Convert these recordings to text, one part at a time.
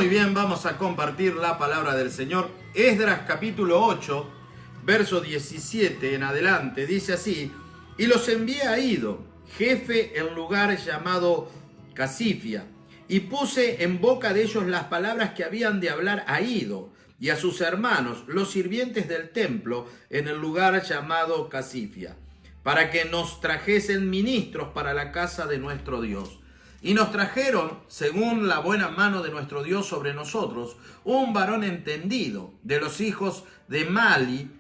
Muy bien, vamos a compartir la palabra del Señor. Esdras capítulo 8, verso 17 en adelante, dice así: y los envié a Iddo, jefe en lugar llamado Casifia, y puse en boca de ellos las palabras que habían de hablar a Iddo y a sus hermanos, los sirvientes del templo, en el lugar llamado Casifia, para que nos trajesen ministros para la casa de nuestro Dios. Y nos trajeron, según la buena mano de nuestro Dios sobre nosotros, un varón entendido de los hijos de Mali,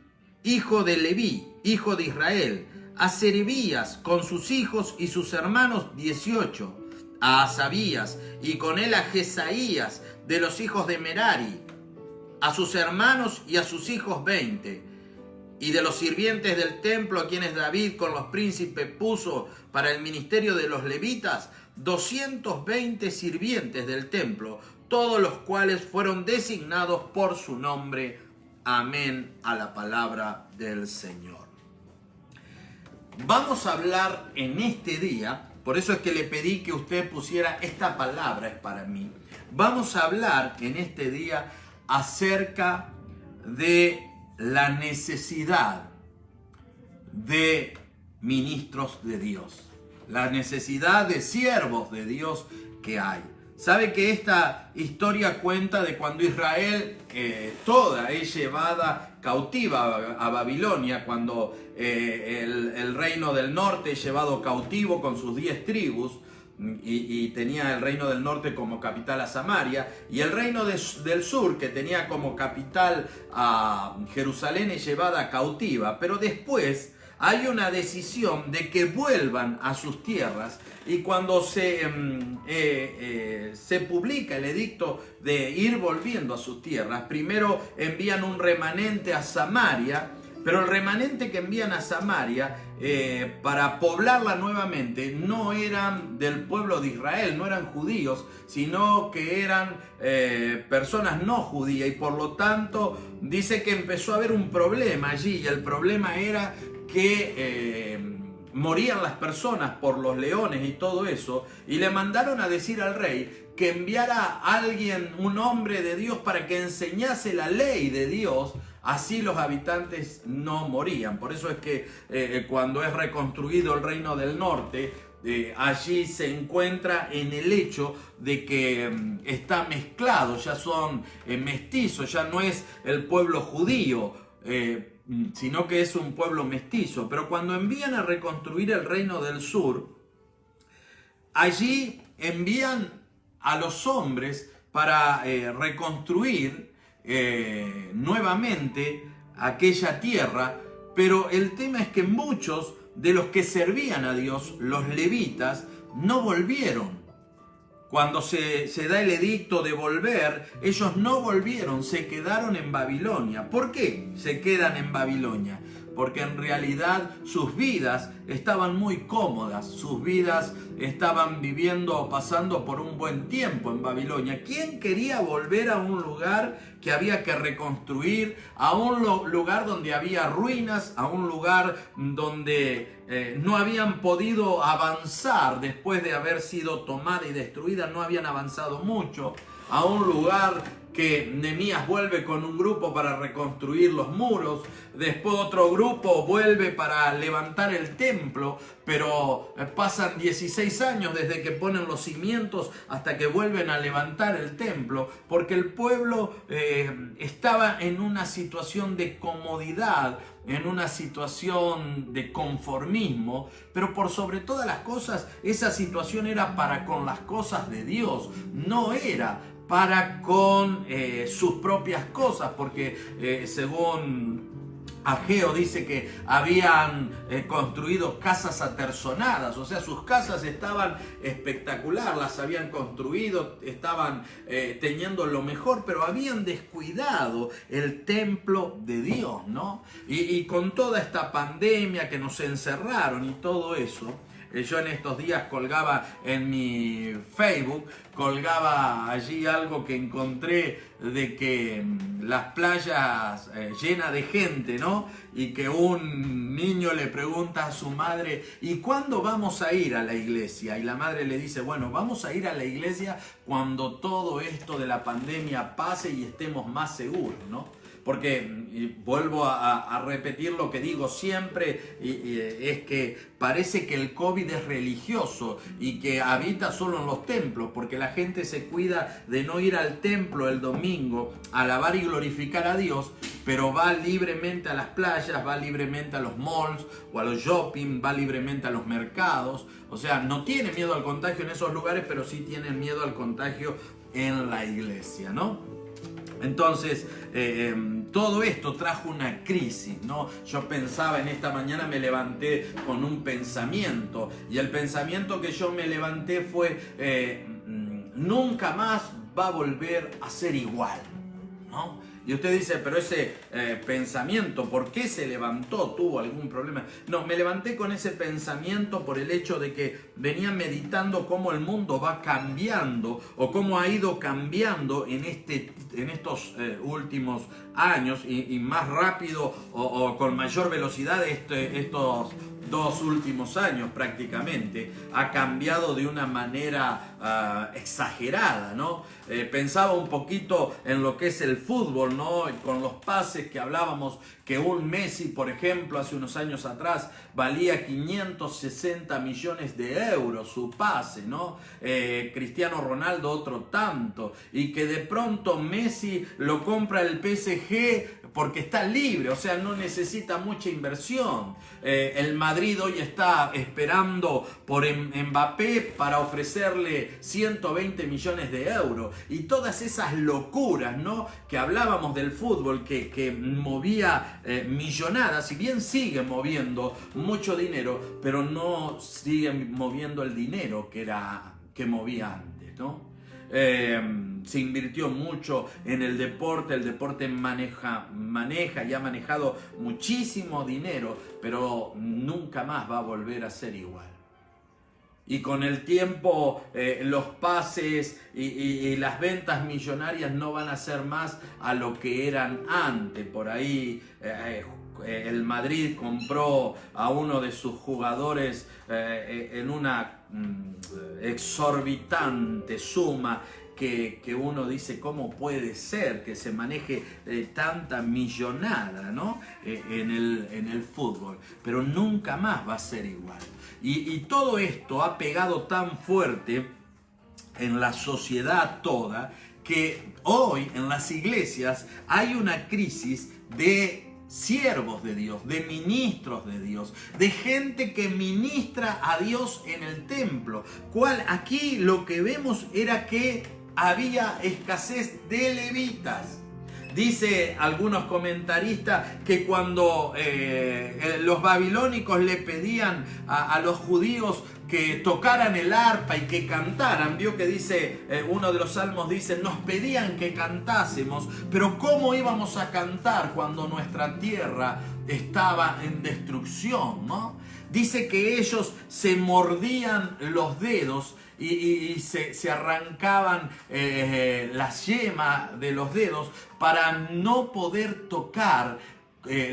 hijo de Leví, hijo de Israel, a Serebías con sus hijos y sus hermanos 18, a Asabías y con él a Jesaías de los hijos de Merari, a sus hermanos y a sus hijos 20, y de los sirvientes del templo, a quienes David con los príncipes puso para el ministerio de los levitas, 220 sirvientes del templo, todos los cuales fueron designados por su nombre. Amén a la palabra del Señor. Vamos a hablar en este día, por eso es que le pedí que usted pusiera esta palabra, es para mí. Vamos a hablar en este día acerca de la necesidad de ministros de Dios, la necesidad de siervos de Dios que hay. Sabe que esta historia cuenta de cuando Israel toda es llevada cautiva a Babilonia, cuando el reino del norte es llevado cautivo con sus 10 tribus, y tenía el reino del norte como capital a Samaria, y el reino del sur, que tenía como capital a Jerusalén, es llevada cautiva. Pero después hay una decisión de que vuelvan a sus tierras, y cuando se publica el edicto de ir volviendo a sus tierras, primero envían un remanente a Samaria, pero el remanente que envían a Samaria para poblarla nuevamente no eran del pueblo de Israel, no eran judíos, sino que eran personas no judías, y por lo tanto dice que empezó a haber un problema allí, y el problema era que morían las personas por los leones y todo eso, y le mandaron a decir al rey que enviara a alguien, un hombre de Dios, para que enseñase la ley de Dios. Así los habitantes no morían. Por eso es que cuando es reconstruido el reino del norte, allí se encuentra en el hecho de que está mezclado, ya son mestizos, ya no es el pueblo judío, sino que es un pueblo mestizo. Pero cuando envían a reconstruir el reino del sur, allí envían a los hombres para reconstruir nuevamente aquella tierra. Pero el tema es que muchos de los que servían a Dios, los levitas, no volvieron. Cuando se da el edicto de volver, ellos no volvieron, se quedaron en Babilonia. ¿Por qué se quedan en Babilonia? Porque en realidad sus vidas estaban muy cómodas, sus vidas estaban viviendo o pasando por un buen tiempo en Babilonia. ¿Quién quería volver a un lugar que había que reconstruir, a un lugar donde había ruinas, a un lugar donde no habían podido avanzar después de haber sido tomada y destruida, no habían avanzado mucho, a un lugar que Nehemías vuelve con un grupo para reconstruir los muros, después otro grupo vuelve para levantar el templo, pero pasan 16 años desde que ponen los cimientos hasta que vuelven a levantar el templo, porque el pueblo estaba en una situación de comodidad, en una situación de conformismo, pero por sobre todas las cosas, esa situación era para con las cosas de Dios, no era para con sus propias cosas, porque según Ageo dice que habían construido casas aterzonadas, o sea, sus casas estaban espectacular, las habían construido, estaban teniendo lo mejor, pero habían descuidado el templo de Dios, ¿no? Y con toda esta pandemia que nos encerraron y todo eso, Yo en estos días colgaba en mi Facebook, colgaba allí algo que encontré de que las playas llenas de gente, ¿no? Y que un niño le pregunta a su madre, ¿y cuándo vamos a ir a la iglesia? Y la madre le dice, bueno, vamos a ir a la iglesia cuando todo esto de la pandemia pase y estemos más seguros, ¿no? Porque, vuelvo a repetir lo que digo siempre, es que parece que el COVID es religioso y que habita solo en los templos, porque la gente se cuida de no ir al templo el domingo a alabar y glorificar a Dios, pero va libremente a las playas, va libremente a los malls o a los shopping, va libremente a los mercados. O sea, no tiene miedo al contagio en esos lugares, pero sí tienen miedo al contagio en la iglesia, ¿no? Entonces, todo esto trajo una crisis, ¿no? Yo pensaba en esta mañana, me levanté con un pensamiento, y el pensamiento que yo me levanté fue, nunca más va a volver a ser igual, ¿no? Y usted dice, pero ese pensamiento, ¿por qué se levantó? ¿Tuvo algún problema? No, me levanté con ese pensamiento por el hecho de que venía meditando cómo el mundo va cambiando o cómo ha ido cambiando en estos últimos años y más rápido o con mayor velocidad estos 2 últimos años prácticamente. Ha cambiado de una manera exagerada, ¿no? Pensaba un poquito en lo que es el fútbol, ¿no? Con los pases que hablábamos, que un Messi, por ejemplo, hace unos años atrás valía 560 millones de euros su pase, ¿no? Cristiano Ronaldo otro tanto, y que de pronto Messi lo compra el PSG porque está libre, o sea, no necesita mucha inversión. El Madrid hoy está esperando por Mbappé para ofrecerle 120 millones de euros. Y todas esas locuras, ¿no? Que hablábamos del fútbol, que movía millonadas, si bien sigue moviendo mucho dinero, pero no sigue moviendo el dinero que movía antes, ¿no? Se invirtió mucho en el deporte maneja y ha manejado muchísimo dinero, pero nunca más va a volver a ser igual. Y con el tiempo los pases y las ventas millonarias no van a ser más a lo que eran antes. Por ahí el Madrid compró a uno de sus jugadores en una exorbitante suma que uno dice, ¿cómo puede ser que se maneje tanta millonada, ¿no? en el fútbol? Pero nunca más va a ser igual. Y todo esto ha pegado tan fuerte en la sociedad toda que hoy en las iglesias hay una crisis de siervos de Dios, de ministros de Dios, de gente que ministra a Dios en el templo. Aquí lo que vemos era que había escasez de levitas. Dice algunos comentaristas que cuando los babilónicos le pedían a los judíos que tocaran el arpa y que cantaran, vio que dice, uno de los salmos dice, nos pedían que cantásemos, pero ¿cómo íbamos a cantar cuando nuestra tierra estaba en destrucción, ¿no? Dice que ellos se mordían los dedos y se arrancaban las yemas de los dedos para no poder tocar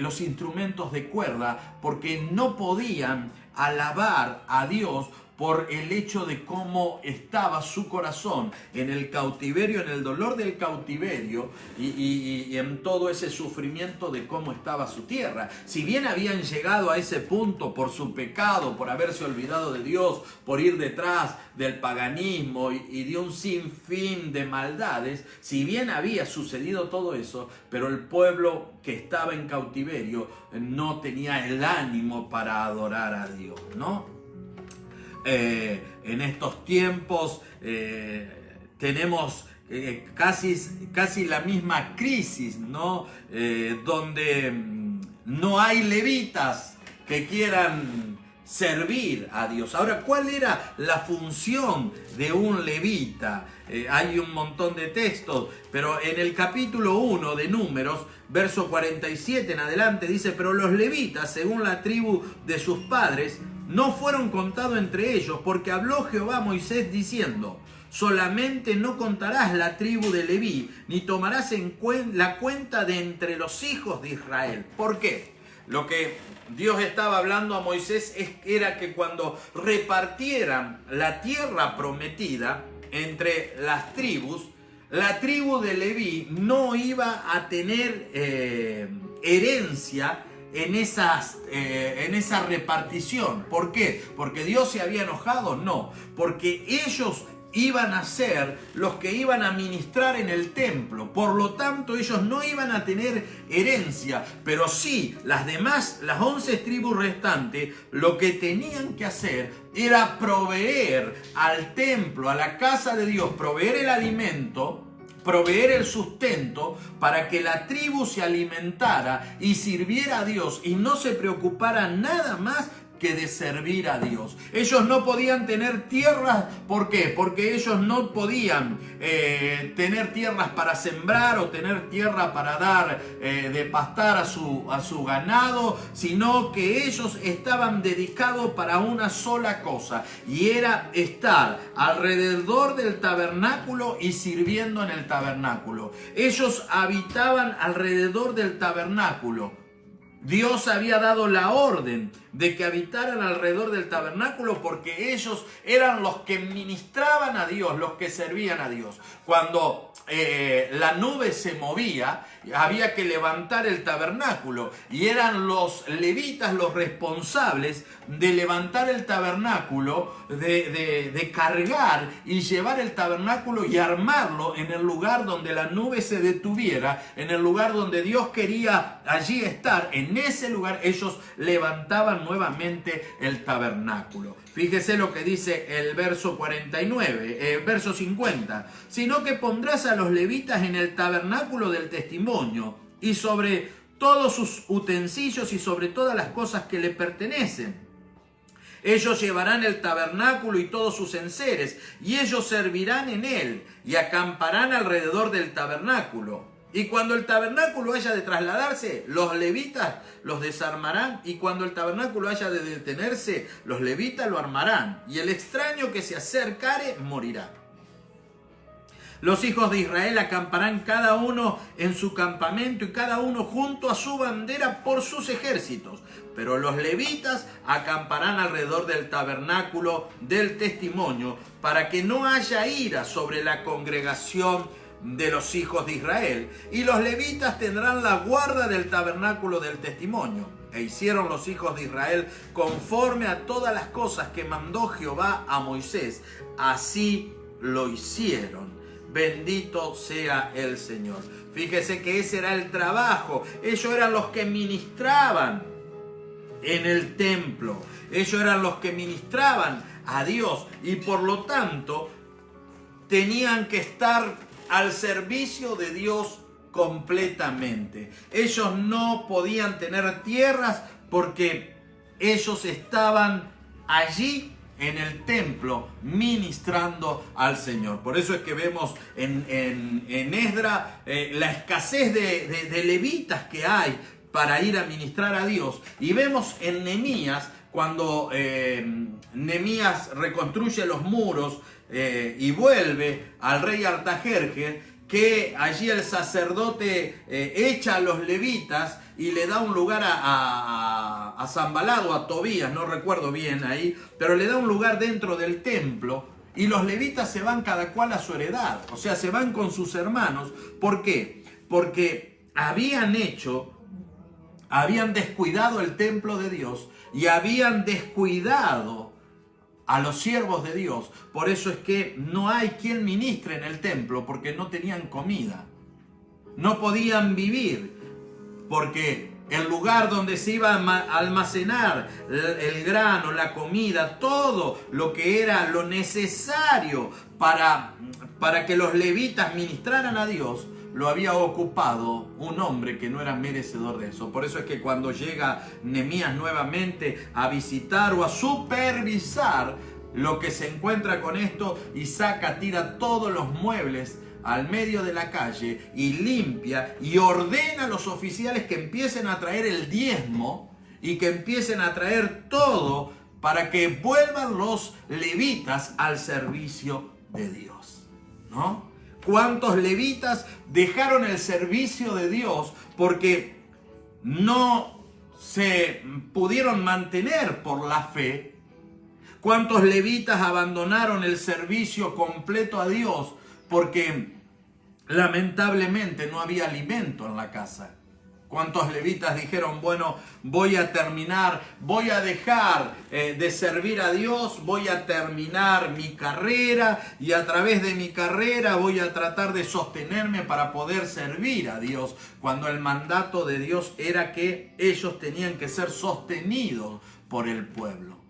los instrumentos de cuerda, porque no podían alabar a Dios por el hecho de cómo estaba su corazón en el cautiverio, en el dolor del cautiverio y en todo ese sufrimiento de cómo estaba su tierra. Si bien habían llegado a ese punto por su pecado, por haberse olvidado de Dios, por ir detrás del paganismo y de un sinfín de maldades, si bien había sucedido todo eso, pero el pueblo que estaba en cautiverio no tenía el ánimo para adorar a Dios, ¿no? En estos tiempos tenemos casi la misma crisis, ¿no? Donde no hay levitas que quieran servir a Dios. Ahora, ¿cuál era la función de un levita? Hay un montón de textos, pero en el capítulo 1 de Números, verso 47 en adelante, dice, pero los levitas, según la tribu de sus padres, no fueron contados entre ellos, porque habló Jehová a Moisés diciendo: solamente no contarás la tribu de Leví, ni tomarás la cuenta de entre los hijos de Israel. ¿Por qué? Lo que Dios estaba hablando a Moisés era que cuando repartieran la tierra prometida entre las tribus, la tribu de Leví no iba a tener herencia en esa repartición. ¿Por qué? ¿Porque Dios se había enojado? No, porque ellos iban a ser los que iban a ministrar en el templo. Por lo tanto, ellos no iban a tener herencia, pero sí, las 11 tribus restantes, lo que tenían que hacer era proveer al templo, a la casa de Dios, proveer el alimento, proveer el sustento para que la tribu se alimentara y sirviera a Dios y no se preocupara nada más que de servir a Dios. Ellos no podían tener tierras. ¿Por qué? Porque ellos no podían tener tierras para sembrar o tener tierra para dar de pastar a su ganado, sino que ellos estaban dedicados para una sola cosa, y era estar alrededor del tabernáculo y sirviendo en el tabernáculo. Ellos habitaban alrededor del tabernáculo. Dios había dado la orden de que habitaran alrededor del tabernáculo porque ellos eran los que ministraban a Dios, los que servían a Dios. Cuando la nube se movía, había que levantar el tabernáculo y eran los levitas los responsables de levantar el tabernáculo, de cargar y llevar el tabernáculo y armarlo en el lugar donde la nube se detuviera, en el lugar donde Dios quería allí estar. En ese lugar ellos levantaban nuevamente el tabernáculo. Fíjese lo que dice el verso 49, verso 50. Sino que pondrás a los levitas en el tabernáculo del testimonio y sobre todos sus utensilios y sobre todas las cosas que le pertenecen. Ellos llevarán el tabernáculo y todos sus enseres, y ellos servirán en él y acamparán alrededor del tabernáculo. Y cuando el tabernáculo haya de trasladarse, los levitas los desarmarán, y cuando el tabernáculo haya de detenerse, los levitas lo armarán, y el extraño que se acercare morirá. Los hijos de Israel acamparán cada uno en su campamento y cada uno junto a su bandera por sus ejércitos. Pero los levitas acamparán alrededor del tabernáculo del testimonio para que no haya ira sobre la congregación de los hijos de Israel. Y los levitas tendrán la guarda del tabernáculo del testimonio. E hicieron los hijos de Israel conforme a todas las cosas que mandó Jehová a Moisés. Así lo hicieron. Bendito sea el Señor. Fíjese que ese era el trabajo. Ellos eran los que ministraban en el templo. Ellos eran los que ministraban a Dios. Y por lo tanto, tenían que estar al servicio de Dios completamente. Ellos no podían tener tierras porque ellos estaban allí en el templo ministrando al Señor. Por eso es que vemos en Esdra la escasez de levitas que hay para ir a ministrar a Dios. Y vemos en Nehemías, cuando Nehemías reconstruye los muros y vuelve al rey Artajerjes, que allí el sacerdote echa a los levitas y le da un lugar a Sanballat o a Tobías, no recuerdo bien ahí, pero le da un lugar dentro del templo, y los levitas se van cada cual a su heredad, o sea, se van con sus hermanos. ¿Por qué? Porque habían descuidado el templo de Dios y habían descuidado a los siervos de Dios. Por eso es que no hay quien ministre en el templo, porque no tenían comida. No podían vivir, porque el lugar donde se iba a almacenar el grano, la comida, todo lo que era lo necesario para que los levitas ministraran a Dios, lo había ocupado un hombre que no era merecedor de eso. Por eso es que cuando llega Nehemías nuevamente a visitar o a supervisar lo que se encuentra con esto, y tira todos los muebles al medio de la calle y limpia y ordena a los oficiales que empiecen a traer el diezmo y que empiecen a traer todo para que vuelvan los levitas al servicio de Dios, ¿no? ¿Cuántos levitas dejaron el servicio de Dios porque no se pudieron mantener por la fe? ¿Cuántos levitas abandonaron el servicio completo a Dios porque lamentablemente no había alimento en la casa? ¿Cuántos levitas dijeron, bueno, voy a terminar, voy a dejar de servir a Dios, voy a terminar mi carrera y a través de mi carrera voy a tratar de sostenerme para poder servir a Dios? Cuando el mandato de Dios era que ellos tenían que ser sostenidos por el pueblo.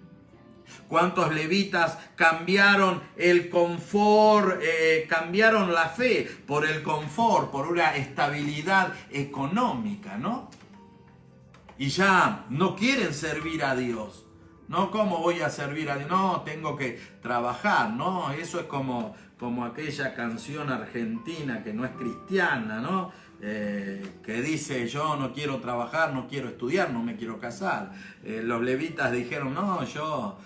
¿Cuántos levitas cambiaron el confort, cambiaron la fe por el confort, por una estabilidad económica, ¿no? Y ya no quieren servir a Dios, ¿no? ¿Cómo voy a servir a Dios? No, tengo que trabajar, ¿no? Eso es como aquella canción argentina que no es cristiana, ¿no? Que dice, yo no quiero trabajar, no quiero estudiar, no me quiero casar. Los levitas dijeron, no, yo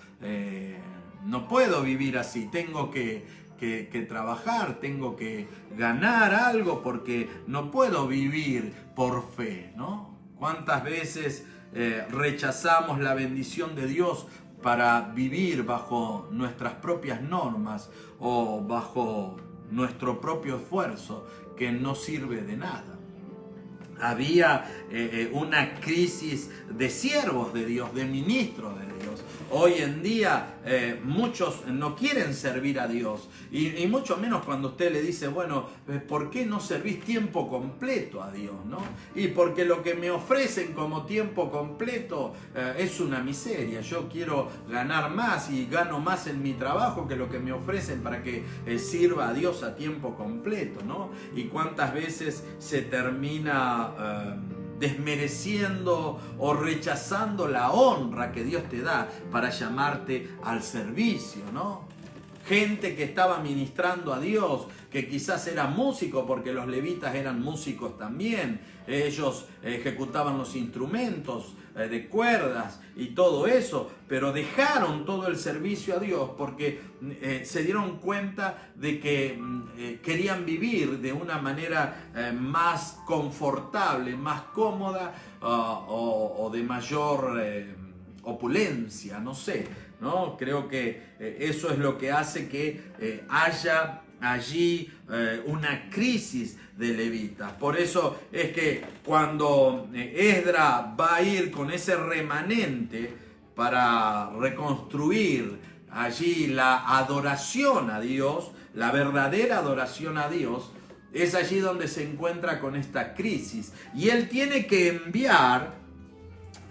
no puedo vivir así, tengo que trabajar, tengo que ganar algo porque no puedo vivir por fe, ¿no? ¿Cuántas veces rechazamos la bendición de Dios para vivir bajo nuestras propias normas o bajo nuestro propio esfuerzo que no sirve de nada? Había una crisis de siervos de Dios, de ministros de Dios. Hoy en día muchos no quieren servir a Dios y mucho menos cuando usted le dice, bueno, ¿por qué no servís tiempo completo a Dios, no? Y porque lo que me ofrecen como tiempo completo es una miseria. Yo quiero ganar más y gano más en mi trabajo que lo que me ofrecen para que sirva a Dios a tiempo completo, ¿no? Y cuántas veces se termina desmereciendo o rechazando la honra que Dios te da para llamarte al servicio, ¿no? Gente que estaba ministrando a Dios, que quizás era músico, porque los levitas eran músicos también, ellos ejecutaban los instrumentos de cuerdas y todo eso, pero dejaron todo el servicio a Dios porque se dieron cuenta de que querían vivir de una manera más confortable, más cómoda o de mayor opulencia, no sé, ¿no? Creo que eso es lo que hace que haya allí una crisis de levitas. Por eso es que cuando Esdras va a ir con ese remanente para reconstruir allí la adoración a Dios, la verdadera adoración a Dios, es allí donde se encuentra con esta crisis. Y él tiene que enviar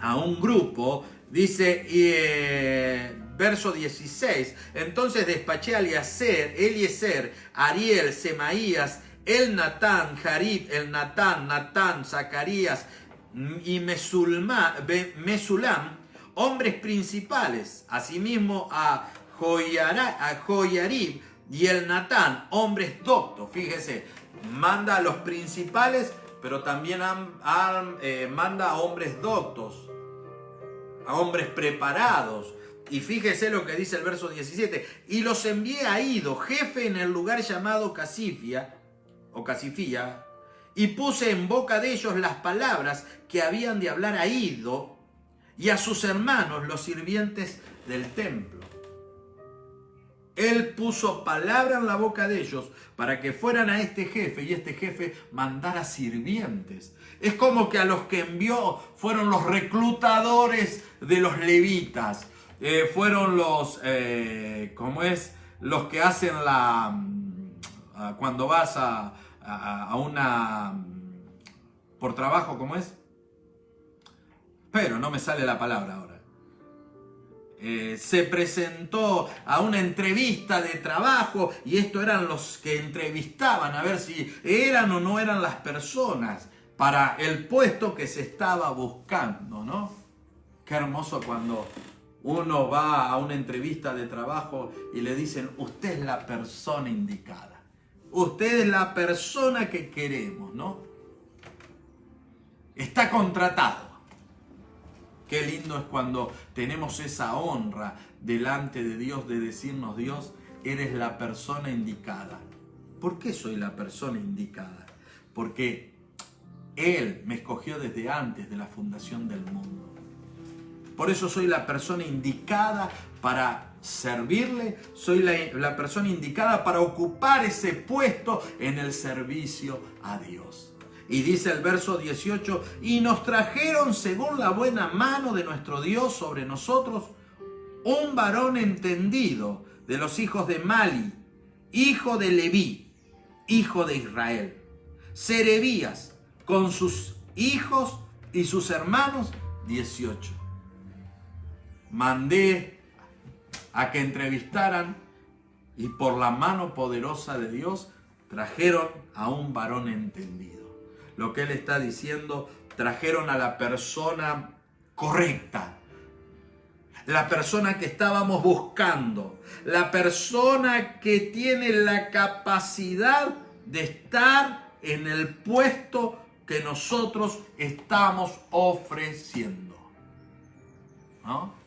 a un grupo, dice verso 16, entonces despaché a Eliezer, Ariel, Semaías, Elnatán, Jarib, Natán, Zacarías y Mesulam, hombres principales, asimismo a Joyarib y Elnatán, hombres doctos. Fíjese, manda a los principales, pero también manda a hombres doctos, a hombres preparados. Y fíjese lo que dice el verso 17. Y los envié a Ido, jefe en el lugar llamado Casifia, y puse en boca de ellos las palabras que habían de hablar a Ido y a sus hermanos, los sirvientes del templo. Él puso palabra en la boca de ellos para que fueran a este jefe y este jefe mandara sirvientes. Es como que a los que envió fueron los reclutadores de los levitas. Fueron los, los que hacen cuando vas a una, por trabajo, ¿cómo es? Pero no me sale la palabra ahora. Se presentó a una entrevista de trabajo y estos eran los que entrevistaban a ver si eran o no eran las personas para el puesto que se estaba buscando, ¿no? Qué hermoso cuando uno va a una entrevista de trabajo y le dicen, usted es la persona indicada, usted es la persona que queremos, ¿no? Está contratado. Qué lindo es cuando tenemos esa honra delante de Dios de decirnos: Dios, eres la persona indicada. ¿Por qué soy la persona indicada? Porque Él me escogió desde antes de la fundación del mundo. Por eso soy la persona indicada para servirle, soy la persona indicada para ocupar ese puesto en el servicio a Dios. Y dice el verso 18: y nos trajeron según la buena mano de nuestro Dios sobre nosotros un varón entendido de los hijos de Mali, hijo de Leví, hijo de Israel. Serebías, con sus hijos y sus hermanos, 18. Mandé a que entrevistaran y por la mano poderosa de Dios trajeron a un varón entendido. Lo que él está diciendo, trajeron a la persona correcta, la persona que estábamos buscando, la persona que tiene la capacidad de estar en el puesto que nosotros estamos ofreciendo, ¿no?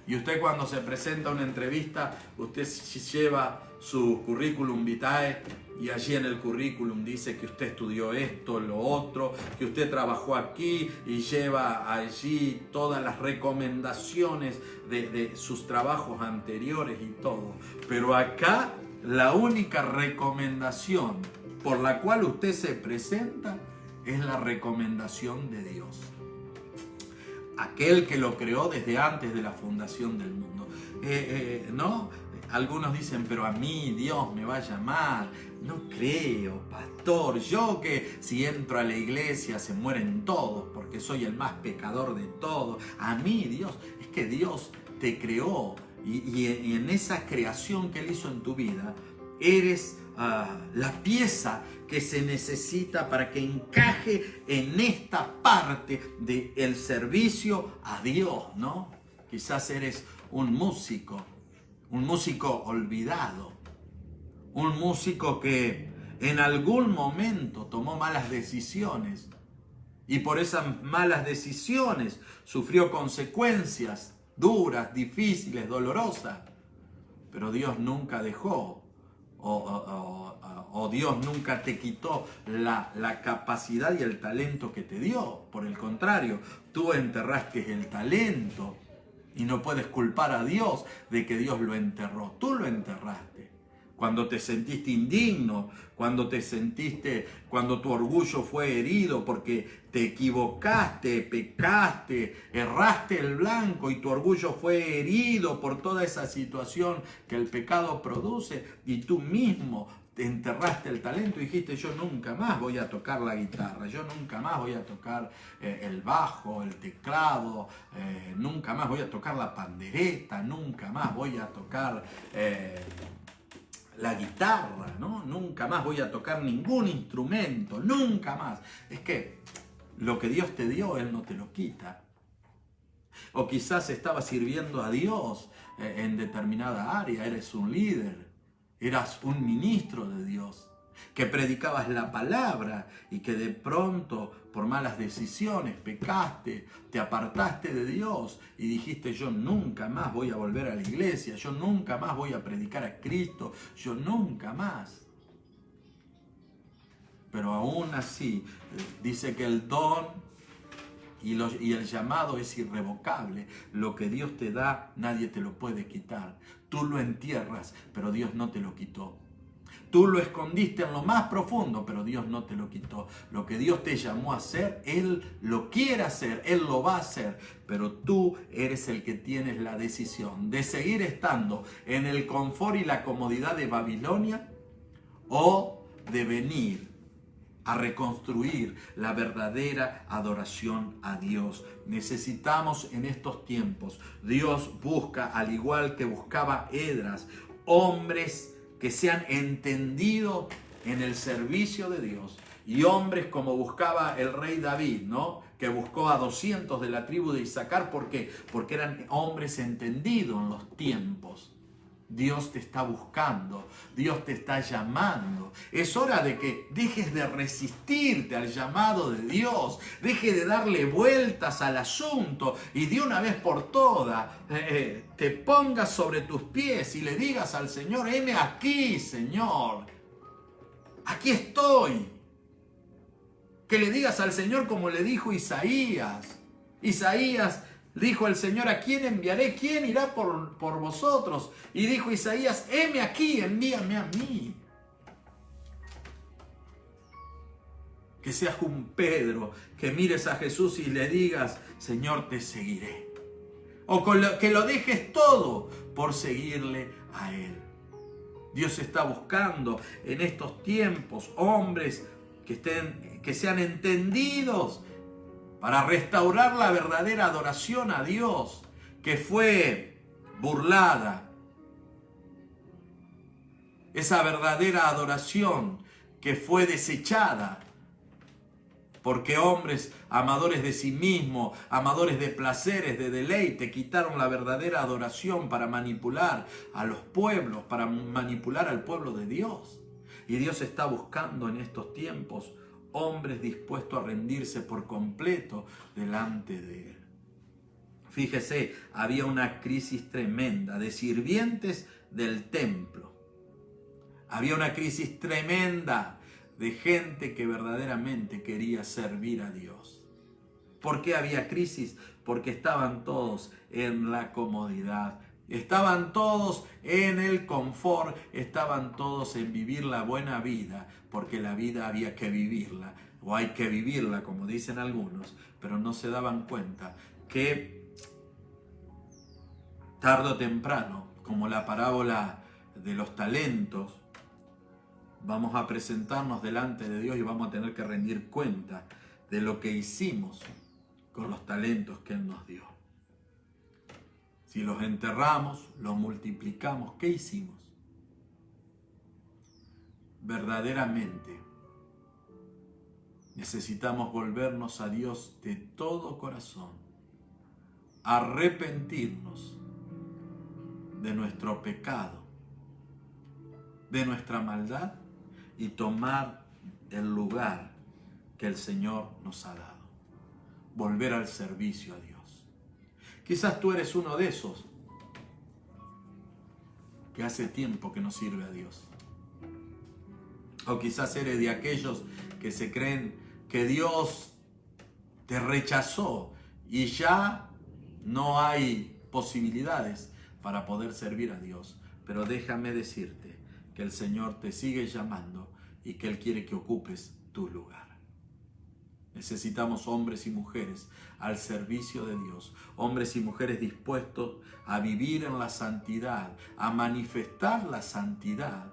Y usted, cuando se presenta a una entrevista, usted lleva su currículum vitae y allí en el currículum dice que usted estudió esto, lo otro, que usted trabajó aquí, y lleva allí todas las recomendaciones de sus trabajos anteriores y todo. Pero acá la única recomendación por la cual usted se presenta es la recomendación de Dios, aquel que lo creó desde antes de la fundación del mundo. ¿No? Algunos dicen: pero a mí Dios me va a llamar. No creo, pastor. Yo, que si entro a la iglesia se mueren todos porque soy el más pecador de todos. A mí Dios, es que Dios te creó y en esa creación que Él hizo en tu vida, eres la pieza que se necesita para que encaje en esta parte del servicio a Dios, ¿no? Quizás eres un músico olvidado, un músico que en algún momento tomó malas decisiones y por esas malas decisiones sufrió consecuencias duras, difíciles, dolorosas, pero Dios nunca dejó o Dios nunca te quitó la capacidad y el talento que te dio. Por el contrario, tú enterraste el talento y no puedes culpar a Dios de que Dios lo enterró. Tú lo enterraste. Cuando te sentiste indigno, cuando tu orgullo fue herido porque te equivocaste, pecaste, erraste el blanco y tu orgullo fue herido por toda esa situación que el pecado produce, y tú mismo te enterraste el talento y dijiste: yo nunca más voy a tocar la guitarra, yo nunca más voy a tocar el bajo, el teclado, nunca más voy a tocar la pandereta, nunca más voy a tocar la guitarra, ¿no? Nunca más voy a tocar ningún instrumento, nunca más. Es que lo que Dios te dio, Él no te lo quita. O quizás estabas sirviendo a Dios en determinada área, eres un líder, eras un ministro de Dios, que predicabas la palabra y que de pronto por malas decisiones pecaste, te apartaste de Dios y dijiste: yo nunca más voy a volver a la iglesia, yo nunca más voy a predicar a Cristo, yo nunca más. Pero aún así dice que el don y el llamado es irrevocable. Lo que Dios te da, nadie te lo puede quitar. Tú lo entierras, pero Dios no te lo quitó. Tú lo escondiste en lo más profundo, pero Dios no te lo quitó. Lo que Dios te llamó a hacer, Él lo quiere hacer, Él lo va a hacer. Pero tú eres el que tienes la decisión de seguir estando en el confort y la comodidad de Babilonia, o de venir a reconstruir la verdadera adoración a Dios. Necesitamos en estos tiempos, Dios busca, al igual que buscaba Esdras, hombres que sean entendidos en el servicio de Dios, y hombres como buscaba el rey David, ¿no? Que buscó a 200 de la tribu de Isaacar. ¿Por qué? Porque eran hombres entendidos en los tiempos. Dios te está buscando, Dios te está llamando. Es hora de que dejes de resistirte al llamado de Dios, deje de darle vueltas al asunto y de una vez por todas te pongas sobre tus pies y le digas al Señor: heme aquí, Señor, aquí estoy. Que le digas al Señor como le dijo Isaías. Isaías dijo al Señor: ¿a quién enviaré? ¿Quién irá por vosotros? Y dijo Isaías: heme aquí, envíame a mí. Que seas un Pedro, que mires a Jesús y le digas: Señor, te seguiré. O que lo dejes todo por seguirle a Él. Dios está buscando en estos tiempos hombres que sean entendidos para restaurar la verdadera adoración a Dios, que fue burlada. Esa verdadera adoración que fue desechada, porque hombres amadores de sí mismos, amadores de placeres, de deleite, quitaron la verdadera adoración para manipular a los pueblos, para manipular al pueblo de Dios. Y Dios está buscando en estos tiempos hombres dispuestos a rendirse por completo delante de Él. Fíjese, había una crisis tremenda de sirvientes del templo. Había una crisis tremenda de gente que verdaderamente quería servir a Dios. ¿Por qué había crisis? Porque estaban todos en la comodidad. Estaban todos en el confort, estaban todos en vivir la buena vida, porque la vida había que vivirla, o hay que vivirla, como dicen algunos, pero no se daban cuenta que tarde o temprano, como la parábola de los talentos, vamos a presentarnos delante de Dios y vamos a tener que rendir cuenta de lo que hicimos con los talentos que Él nos dio. Si los enterramos, los multiplicamos, ¿qué hicimos? Verdaderamente necesitamos volvernos a Dios de todo corazón, arrepentirnos de nuestro pecado, de nuestra maldad y tomar el lugar que el Señor nos ha dado. Volver al servicio a Dios. Quizás tú eres uno de esos que hace tiempo que no sirve a Dios. O quizás eres de aquellos que se creen que Dios te rechazó y ya no hay posibilidades para poder servir a Dios. Pero déjame decirte que el Señor te sigue llamando y que Él quiere que ocupes tu lugar. Necesitamos hombres y mujeres al servicio de Dios, hombres y mujeres dispuestos a vivir en la santidad, a manifestar la santidad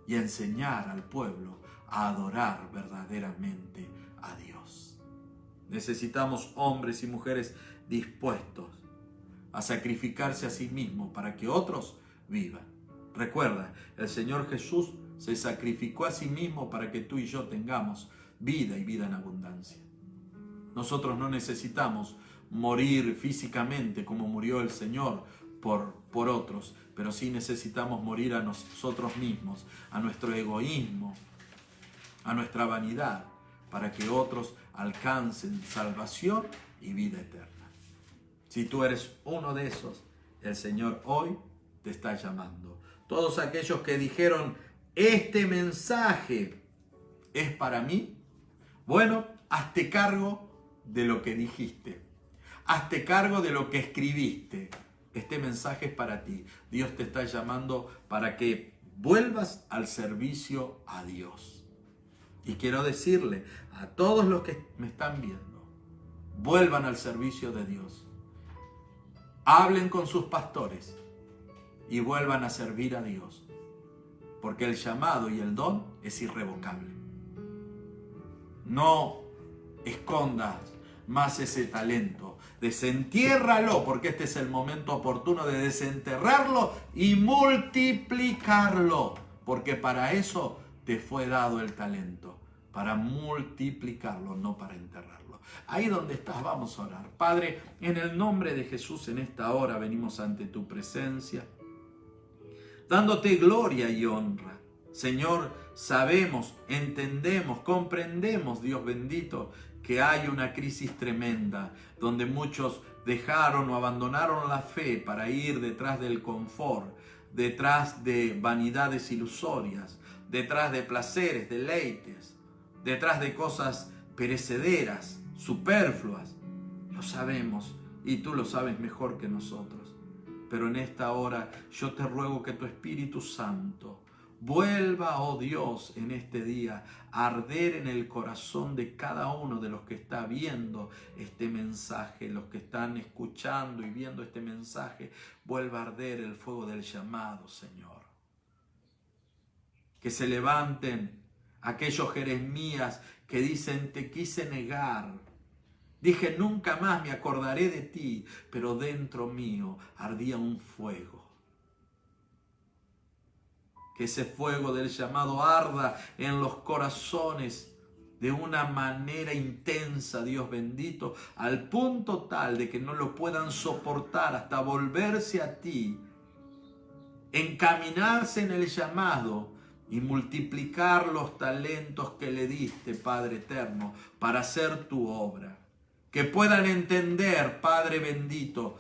y a enseñar al pueblo a adorar verdaderamente a Dios. Necesitamos hombres y mujeres dispuestos a sacrificarse a sí mismos para que otros vivan. Recuerda, el Señor Jesús se sacrificó a sí mismo para que tú y yo tengamos vida y vida en abundancia. Nosotros no necesitamos morir físicamente como murió el Señor por otros, pero sí necesitamos morir a nosotros mismos, a nuestro egoísmo, a nuestra vanidad, para que otros alcancen salvación y vida eterna. Si tú eres uno de esos, el Señor hoy te está llamando. Todos aquellos que dijeron: este mensaje es para mí, bueno, hazte cargo de lo que dijiste. Hazte cargo de lo que escribiste. Este mensaje es para ti. Dios te está llamando para que vuelvas al servicio a Dios. Y quiero decirle a todos los que me están viendo: vuelvan al servicio de Dios. Hablen con sus pastores y vuelvan a servir a Dios. Porque el llamado y el don es irrevocable. No escondas más ese talento. Desentiérralo, porque este es el momento oportuno de desenterrarlo y multiplicarlo. Porque para eso te fue dado el talento. Para multiplicarlo, no para enterrarlo. Ahí donde estás, vamos a orar. Padre, en el nombre de Jesús, en esta hora venimos ante tu presencia. dándote gloria y honra. Señor, sabemos, entendemos, comprendemos, Dios bendito, que hay una crisis tremenda, donde muchos dejaron o abandonaron la fe para ir detrás del confort, detrás de vanidades ilusorias, detrás de placeres, deleites, detrás de cosas perecederas, superfluas. Lo sabemos y tú lo sabes mejor que nosotros. Pero en esta hora yo te ruego que tu Espíritu Santo vuelva, oh Dios, en este día a arder en el corazón de cada uno de los que está viendo este mensaje, los que están escuchando y viendo este mensaje. Vuelva a arder el fuego del llamado, Señor. Que se levanten aquellos Jeremías que dicen: te quise negar, dije nunca más me acordaré de ti, pero dentro mío ardía un fuego. Que ese fuego del llamado arda en los corazones de una manera intensa, Dios bendito, al punto tal de que no lo puedan soportar hasta volverse a ti, encaminarse en el llamado y multiplicar los talentos que le diste, Padre eterno, para hacer tu obra. Que puedan entender, Padre bendito,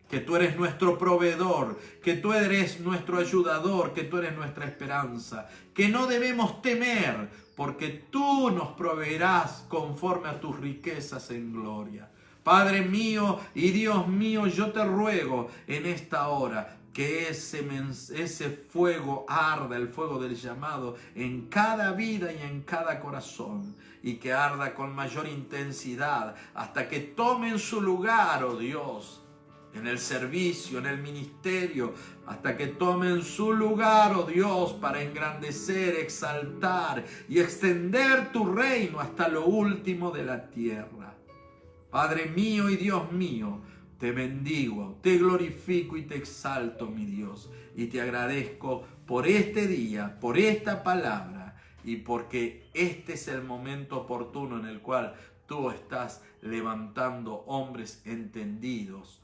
que tú eres nuestro proveedor, que tú eres nuestro ayudador, que tú eres nuestra esperanza, que no debemos temer, porque tú nos proveerás conforme a tus riquezas en gloria. Padre mío y Dios mío, yo te ruego en esta hora que ese fuego arda, el fuego del llamado, en cada vida y en cada corazón, y que arda con mayor intensidad hasta que tomen su lugar, oh Dios, en el servicio, en el ministerio, hasta que tomen su lugar, oh Dios, para engrandecer, exaltar y extender tu reino hasta lo último de la tierra. Padre mío y Dios mío, te bendigo, te glorifico y te exalto, mi Dios, y te agradezco por este día, por esta palabra, y porque este es el momento oportuno en el cual tú estás levantando hombres entendidos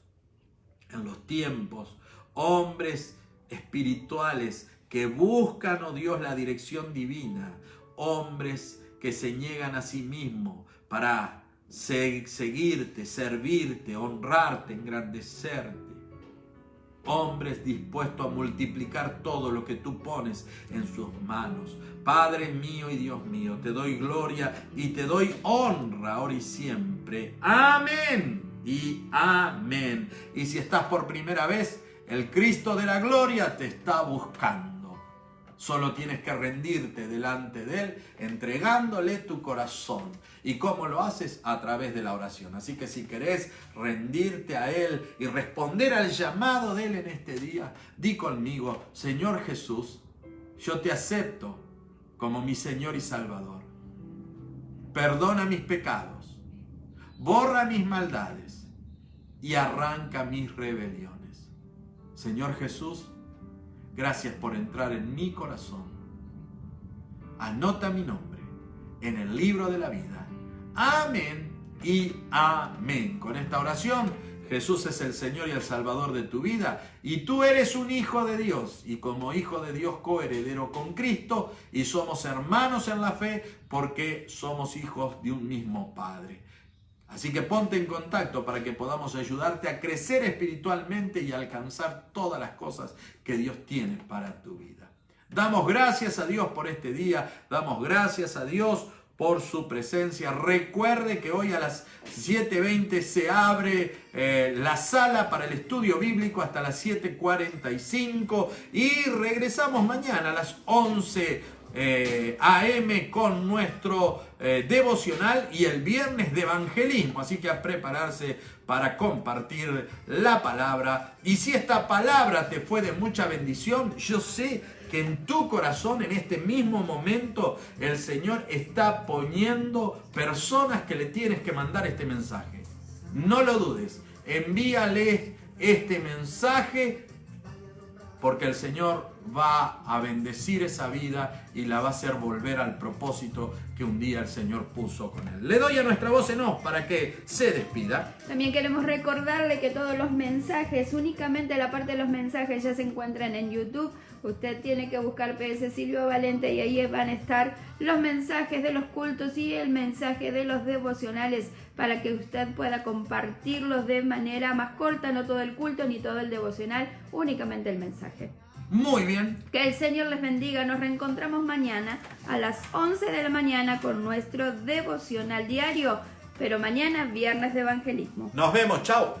en los tiempos, hombres espirituales que buscan, oh Dios, la dirección divina, hombres que se niegan a sí mismos para seguirte, servirte, honrarte, engrandecerte, hombres dispuestos a multiplicar todo lo que tú pones en sus manos. Padre mío y Dios mío, te doy gloria y te doy honra ahora y siempre. Amén y amén. Y si estás por primera vez, el Cristo de la gloria te está buscando. Solo tienes que rendirte delante de Él, entregándole tu corazón. ¿Y cómo lo haces? A través de la oración. Así que si querés rendirte a Él y responder al llamado de Él en este día, di conmigo: Señor Jesús, yo te acepto como mi Señor y Salvador. Perdona mis pecados, borra mis maldades y arranca mis rebeliones. Señor Jesús, gracias por entrar en mi corazón. Anota mi nombre en el libro de la vida. Amén y amén. Con esta oración, Jesús es el Señor y el Salvador de tu vida, y tú eres un hijo de Dios, y como hijo de Dios, coheredero con Cristo, y somos hermanos en la fe porque somos hijos de un mismo Padre. Así que ponte en contacto para que podamos ayudarte a crecer espiritualmente y a alcanzar todas las cosas que Dios tiene para tu vida. Damos gracias a Dios por este día, damos gracias a Dios por su presencia. Recuerde que hoy a las 7:20 se abre la sala para el estudio bíblico hasta las 7:45 y regresamos mañana a las 11 AM con nuestro devocional y el viernes de evangelismo. Así que a prepararse para compartir la palabra. Y si esta palabra te fue de mucha bendición, yo sé que en tu corazón en este mismo momento el Señor está poniendo personas que le tienes que mandar este mensaje. No lo dudes, envíale este mensaje porque el Señor va a bendecir esa vida y la va a hacer volver al propósito que un día el Señor puso con él. Le doy a nuestra voz en off para que se despida. También queremos recordarle que todos los mensajes, únicamente la parte de los mensajes, ya se encuentran en YouTube. Usted tiene que buscar PS Silvio Valente y ahí van a estar los mensajes de los cultos y el mensaje de los devocionales para que usted pueda compartirlos de manera más corta, no todo el culto ni todo el devocional, únicamente el mensaje. Muy bien. Que el Señor les bendiga. Nos reencontramos mañana a las 11 de la mañana con nuestro devocional diario, pero mañana viernes de evangelismo. Nos vemos, chao.